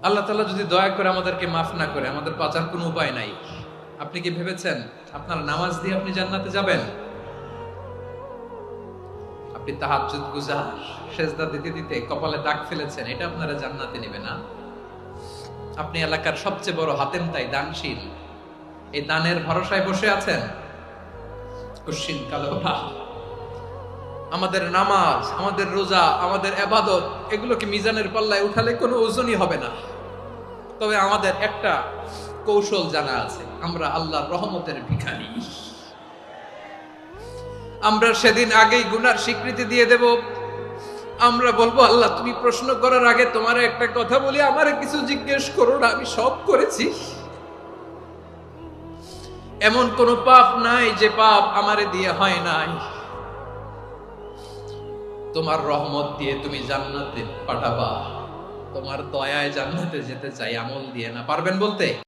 আল্লাহ তাআলা যদি দয়া করে আমাদেরকে মাফ না করে, আমাদের বাঁচার কোনো উপায় নাই। আপনি কি ভেবেছেন আপনার নামাজ দিয়ে আপনি জান্নাতে যাবেন? আপনি তাহাজ্জুদ গুজার, সেজদা দিতে দিতে কপালে দাগ ফেলেছেন, এটা আপনারা জান্নাতে নেবে না? আপনি এলাকার সবচেয়ে বড় হাতেম তাই দানশীল, এই দানের ভরসায় বসে আছেন কুশ্চিন কালো না। আমাদের নামাজ, আমাদের রোজা, আমাদের ইবাদত, এগুলোকে মিজানের পাল্লায় উঠালে কোনো ওজনই হবে না। তবে আমাদের একটা কৌশল জানা আছে, আমরা আল্লাহর রহমতের ভিখারি। আমরা সেদিন আগেই গুনার স্বীকৃতি দিয়ে দেব। আমরা বলবো, আল্লাহ তুমি প্রশ্ন করার আগে তোমার একটা কথা বলি, আমারে কিছু জিজ্ঞেস করো না, আমি সব করেছি। এমন কোন পাপ নাই যে পাপ আমারে দিয়ে হয় নাই। তোমার রহমত দিয়ে তুমি জান্নাতে পাঠাবা, তোমার দয়ায় জান্নাতে যেতে চাই, আমল দিয়ে না। পারবেন বলতে?